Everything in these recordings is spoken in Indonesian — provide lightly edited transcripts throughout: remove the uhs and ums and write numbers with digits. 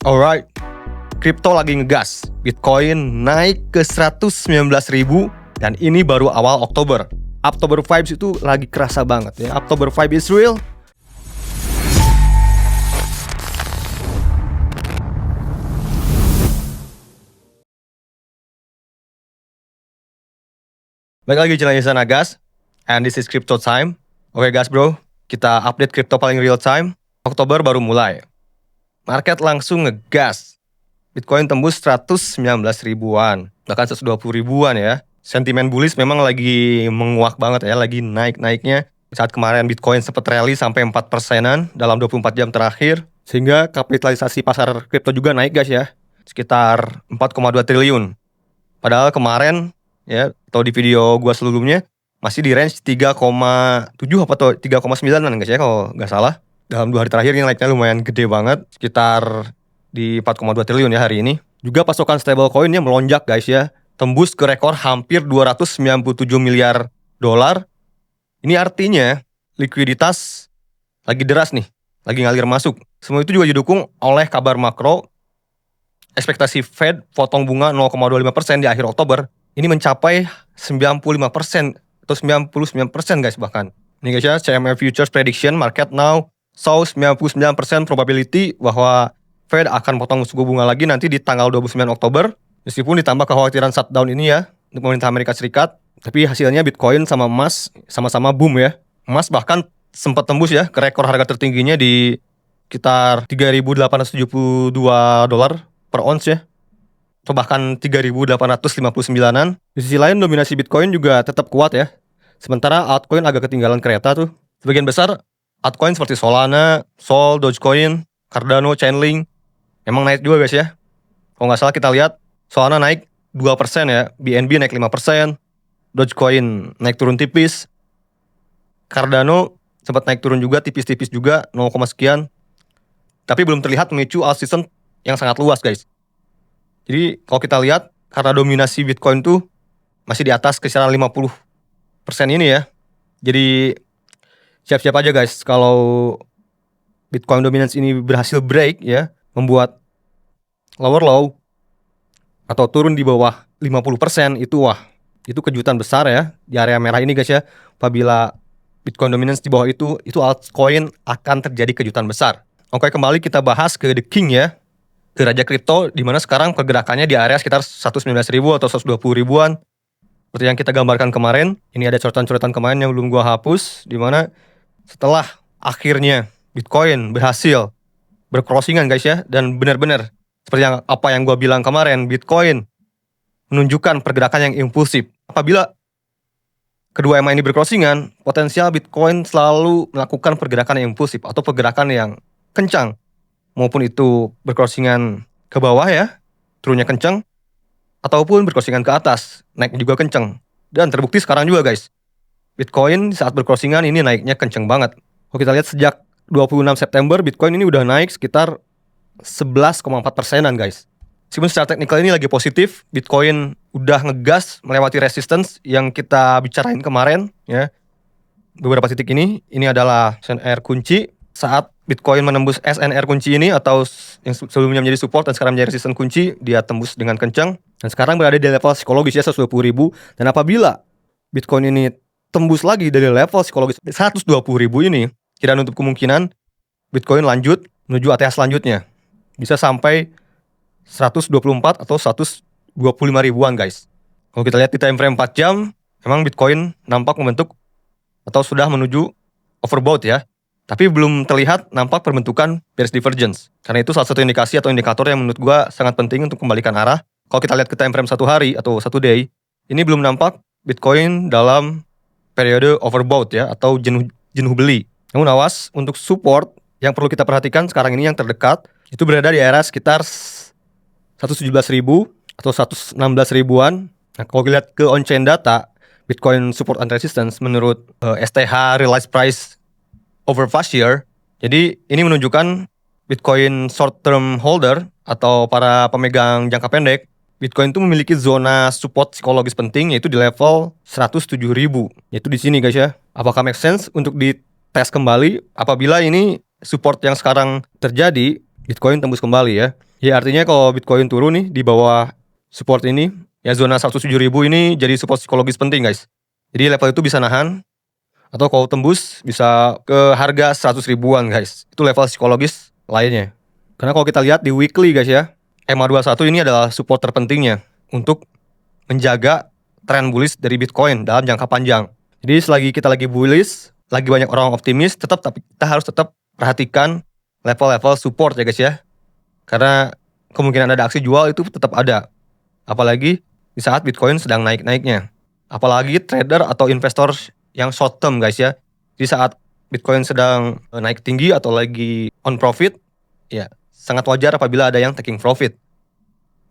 Alright, kripto lagi ngegas. Bitcoin naik ke 119.000 dan ini baru awal Oktober. October vibes itu lagi kerasa banget ya. October vibe is real. Balik lagi jalan sana guys. And this is crypto time. Oke guys bro, kita update kripto paling real time. Oktober baru mulai. Market langsung ngegas. Bitcoin tembus 119 ribuan, bahkan 120 ribuan ya. Sentimen bullish memang lagi menguak banget ya, lagi naik-naiknya. Saat kemarin Bitcoin sempat rally sampai 4%-an dalam 24 jam terakhir. Sehingga kapitalisasi pasar kripto juga naik guys ya, sekitar 4,2 triliun. Padahal kemarin ya, atau di video gua sebelumnya, masih di range 3,7 apa tuh 3,9an guys ya kalau nggak salah. Dalam 2 hari terakhir ini naiknya lumayan gede banget, sekitar di 4,2 triliun ya hari ini. Juga pasokan stablecoin-nya melonjak guys ya, tembus ke rekor hampir 297 miliar dolar. Ini artinya likuiditas lagi deras nih, lagi ngalir masuk. Semua itu juga didukung oleh kabar makro. Ekspektasi Fed potong bunga 0,25% di akhir Oktober ini mencapai 95% atau 99% guys bahkan. Ini guys ya, CME Futures Prediction Market now show 99% probability bahwa Fed akan potong suku bunga lagi nanti di tanggal 29 Oktober. Meskipun ditambah kekhawatiran shutdown ini ya untuk pemerintah Amerika Serikat, tapi hasilnya Bitcoin sama emas sama-sama boom ya. Emas bahkan sempat tembus ya ke rekor harga tertingginya di sekitar 3.872 dolar per ons ya, atau bahkan 3.859an. Di sisi lain dominasi Bitcoin juga tetap kuat ya. Sementara altcoin agak ketinggalan kereta tuh. Sebagian besar altcoin seperti Solana, Sol, Dogecoin, Cardano, Chainlink emang naik juga guys ya. Kalau nggak salah kita lihat Solana naik 2% ya, BNB naik 5%, Dogecoin naik turun tipis, Cardano sempat naik turun juga tipis-tipis juga 0, sekian. Tapi belum terlihat memicu alt season yang sangat luas guys. Jadi kalau kita lihat karena dominasi Bitcoin tuh masih di atas kisaran 50% ini ya. Jadi siap-siap aja guys kalau Bitcoin dominance ini berhasil break ya, membuat lower low atau turun di bawah 50% itu kejutan besar ya di area merah ini guys ya. Apabila Bitcoin dominance di bawah itu altcoin akan terjadi kejutan besar. Oke, kembali kita bahas ke The King ya, ke Raja Kripto, di mana sekarang pergerakannya di area sekitar 119.000 atau 120 ribuan. Seperti yang kita gambarkan kemarin, ini ada coretan-coretan kemarin yang belum gua hapus, di mana setelah akhirnya Bitcoin berhasil bercrossingan guys ya, dan benar-benar seperti apa yang gua bilang kemarin, Bitcoin menunjukkan pergerakan yang impulsif. Apabila kedua EMA ini bercrossingan, potensial Bitcoin selalu melakukan pergerakan yang impulsif atau pergerakan yang kencang. Maupun itu bercrossingan ke bawah ya, turunnya kencang, ataupun bercrossingan ke atas, naiknya juga kencang. Dan terbukti sekarang juga guys, Bitcoin saat bercrossingan ini naiknya kencang banget. Kalau kita lihat sejak 26 September, Bitcoin ini udah naik sekitar 11,4%-an guys. Meskipun secara teknikal ini lagi positif, Bitcoin udah ngegas melewati resistance yang kita bicarain kemarin ya. Beberapa titik ini adalah SNR kunci. Saat Bitcoin menembus SNR kunci ini atau yang sebelumnya menjadi support dan sekarang menjadi resistance kunci, dia tembus dengan kencang dan sekarang berada di level psikologis ya 120 ribu. Dan apabila Bitcoin ini tembus lagi dari level psikologis 120 ribu ini, tidak menutup kemungkinan Bitcoin lanjut menuju ATH selanjutnya, bisa sampai 124 atau 125 ribuan guys. Kalau kita lihat di time frame 4 jam, memang Bitcoin nampak membentuk atau sudah menuju overbought ya. Tapi belum terlihat nampak perbentukan bearish divergence. Karena itu salah satu indikasi atau indikator yang menurut gua sangat penting untuk kembalikan arah. Kalau kita lihat ke time frame 1 hari atau 1 day, ini belum nampak Bitcoin dalam periode overbought ya, atau jenuh beli. Namun awas, untuk support yang perlu kita perhatikan sekarang ini yang terdekat, itu berada di area sekitar 117.000 atau 116 ribuan. Nah, kalau kita lihat ke on-chain data, Bitcoin support and resistance menurut STH realized price over past year. Jadi ini menunjukkan Bitcoin short term holder atau para pemegang jangka pendek, Bitcoin itu memiliki zona support psikologis penting yaitu di level 107.000. Yaitu di sini guys ya. Apakah make sense untuk dites kembali apabila ini support yang sekarang terjadi, Bitcoin tembus kembali ya. Ya artinya kalau Bitcoin turun nih di bawah support ini, ya zona 107.000 ini jadi support psikologis penting guys. Jadi level itu bisa nahan, atau kalau tembus bisa ke harga 100 ribuan guys. Itu level psikologis lainnya. Karena kalau kita lihat di weekly guys ya, EMA21 ini adalah support terpentingnya untuk menjaga tren bullish dari Bitcoin dalam jangka panjang. Jadi selagi kita lagi bullish, lagi banyak orang optimis, kita harus tetap perhatikan level-level support ya guys ya. Karena kemungkinan ada aksi jual itu tetap ada. Apalagi di saat Bitcoin sedang naik-naiknya. Apalagi trader atau investor yang short term guys ya. Di saat Bitcoin sedang naik tinggi atau lagi on profit, ya sangat wajar apabila ada yang taking profit.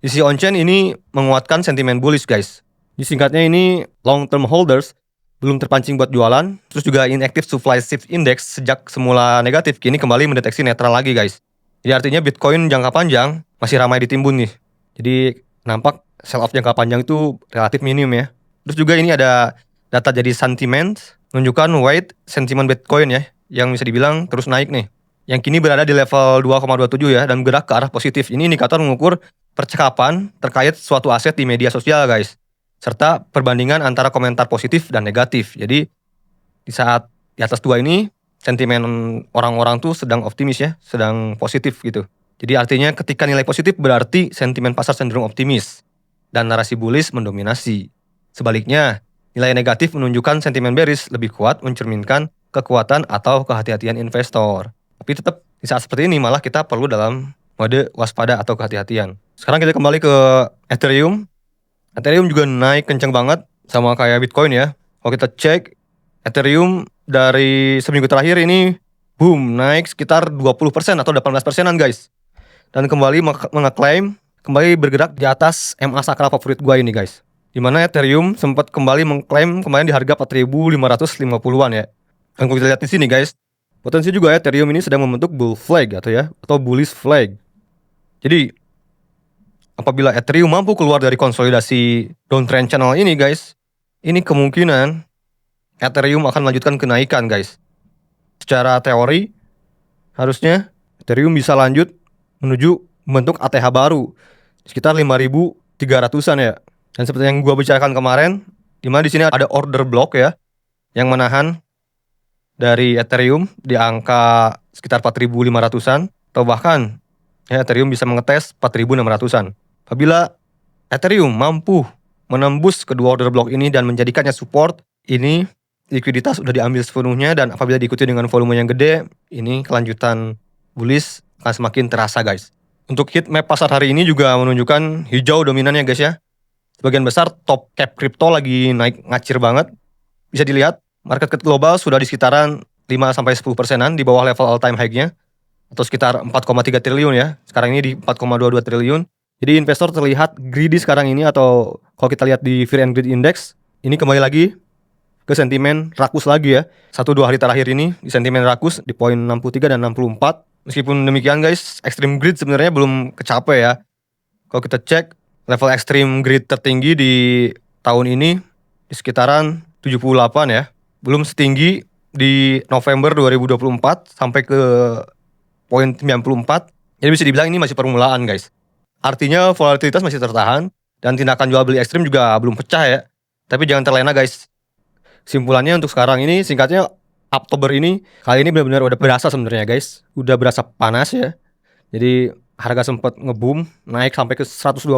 Di sisi on-chain ini menguatkan sentimen bullish guys. Di singkatnya ini long term holders belum terpancing buat jualan, terus juga inactive supply shift index sejak semula negatif kini kembali mendeteksi netral lagi guys. Jadi artinya Bitcoin jangka panjang masih ramai ditimbun nih. Jadi nampak sell off jangka panjang itu relatif minim ya. Terus juga ini ada data jadi sentiment menunjukkan weight sentimen Bitcoin ya yang bisa dibilang terus naik nih. Yang kini berada di level 2,27 ya dan bergerak ke arah positif. Ini indikator mengukur percakapan terkait suatu aset di media sosial guys. Serta perbandingan antara komentar positif dan negatif. Jadi di saat di atas 2 ini sentimen orang-orang tuh sedang optimis ya, sedang positif gitu. Jadi artinya ketika nilai positif berarti sentimen pasar cenderung optimis dan narasi bullish mendominasi. Sebaliknya, nilai negatif menunjukkan sentimen bearish lebih kuat mencerminkan kekuatan atau kehati-hatian investor. Tapi tetap di saat seperti ini malah kita perlu dalam mode waspada atau kehati-hatian. Sekarang kita kembali ke Ethereum. Ethereum juga naik kencang banget sama kayak Bitcoin ya. Kalau kita cek Ethereum dari seminggu terakhir ini boom naik sekitar 20% atau 18%-an guys. Dan kembali mengeklaim, kembali bergerak di atas MA sakral favorit gua ini guys. Dimana Ethereum sempat kembali mengklaim kemarin di harga 4.550-an ya. Dan kalau kita lihat di sini guys, potensi juga Ethereum ini sedang membentuk bull flag atau bullish flag. Jadi apabila Ethereum mampu keluar dari konsolidasi downtrend channel ini guys, ini kemungkinan Ethereum akan melanjutkan kenaikan guys. Secara teori, harusnya Ethereum bisa lanjut menuju membentuk ATH baru sekitar 5.300-an ya. Dan seperti yang gua bicarakan kemarin, dimana di sini ada order block ya, yang menahan dari Ethereum di angka sekitar 4.500-an, atau bahkan ya, Ethereum bisa mengetes 4.600-an. Apabila Ethereum mampu menembus kedua order block ini dan menjadikannya support, ini likuiditas sudah diambil sepenuhnya dan apabila diikuti dengan volume yang gede, ini kelanjutan bullish akan semakin terasa guys. Untuk heat map pasar hari ini juga menunjukkan hijau dominannya guys ya. Sebagian besar top cap crypto lagi naik ngacir banget. Bisa dilihat market cap global sudah di sekitaran 5-10%-an di bawah level all time high-nya atau sekitar 4,3 triliun ya. Sekarang ini di 4,22 triliun. Jadi investor terlihat greedy sekarang ini, atau kalau kita lihat di Fear and Greed Index, ini kembali lagi ke sentimen rakus lagi ya. 1-2 hari terakhir ini di sentimen rakus di poin 63 dan 64. Meskipun demikian guys, extreme greed sebenarnya belum kecapai ya. Kalau kita cek level extreme greed tertinggi di tahun ini di sekitaran 78 ya. Belum setinggi di November 2024 sampai ke poin 94. Jadi bisa dibilang ini masih permulaan guys. Artinya volatilitas masih tertahan dan tindakan jual beli ekstrim juga belum pecah ya. Tapi jangan terlena guys. Simpulannya untuk sekarang ini singkatnya Oktober ini kali ini benar-benar udah berasa sebenarnya guys. Udah berasa panas ya. Jadi harga sempat ngeboom naik sampai ke 120.000.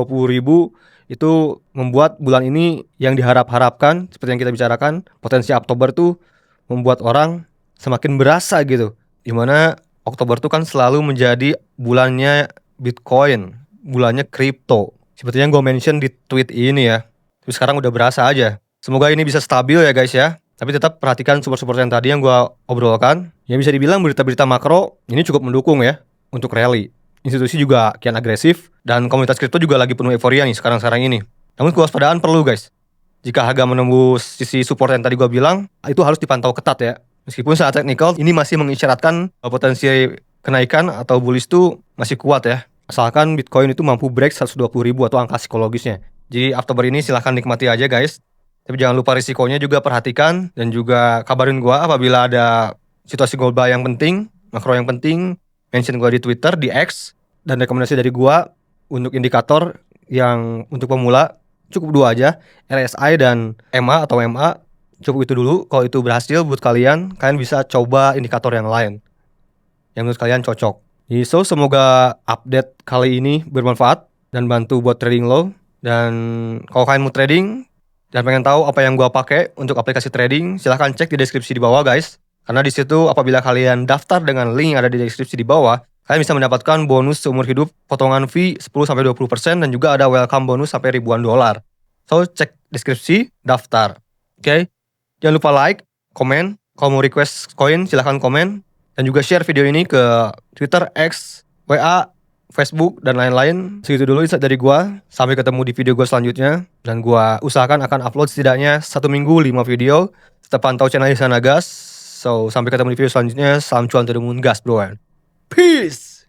Itu membuat bulan ini yang diharap-harapkan seperti yang kita bicarakan, potensi Oktober tuh membuat orang semakin berasa gitu. Dimana Oktober tuh kan selalu menjadi bulannya Bitcoin, bulannya kripto. Seperti yang gue mention di tweet ini ya. Terus sekarang udah berasa aja. Semoga ini bisa stabil ya guys ya. Tapi tetap perhatikan support-support yang tadi yang gue obrolkan. Yang bisa dibilang berita-berita makro ini cukup mendukung ya untuk rally. Institusi juga kian agresif dan komunitas kripto juga lagi penuh euforia nih sekarang-sekarang ini. Namun kewaspadaan perlu guys. Jika harga menembus sisi support yang tadi gue bilang, itu harus dipantau ketat ya. Meskipun saat teknikal ini masih mengisyaratkan potensi kenaikan atau bullish itu masih kuat ya. Asalkan Bitcoin itu mampu break 120.000 atau angka psikologisnya. Jadi Oktober ini silahkan nikmati aja guys. Tapi jangan lupa risikonya juga perhatikan. Dan juga kabarin gue apabila ada situasi global yang penting, makro yang penting. Mention gue di Twitter, di X. dan rekomendasi dari gua untuk indikator yang untuk pemula cukup 2 aja, RSI dan MA atau MA. Cukup itu dulu. Kalau itu berhasil buat kalian bisa coba indikator yang lain yang menurut kalian cocok. Jadi semoga update kali ini bermanfaat dan bantu buat trading lo. Dan kalau kalian mau trading dan pengen tahu apa yang gua pakai untuk aplikasi trading, silahkan cek di deskripsi di bawah guys. Karena di situ apabila kalian daftar dengan link yang ada di deskripsi di bawah, kalian bisa mendapatkan bonus seumur hidup, potongan fee 10-20%, dan juga ada welcome bonus sampai ribuan dolar. So cek deskripsi, daftar. Oke? Jangan lupa like, komen. Kalau mau request koin silahkan komen. Dan juga share video ini ke Twitter, X, WA, Facebook, dan lain-lain. Segitu dulu insight dari gua. Sampai ketemu di video gua selanjutnya. Dan gua usahakan akan upload setidaknya 1 minggu 5 video. Tetap pantau channel Ihsan Gas. So sampai ketemu di video selanjutnya. Salam cuan to the moon gas bro. Peace.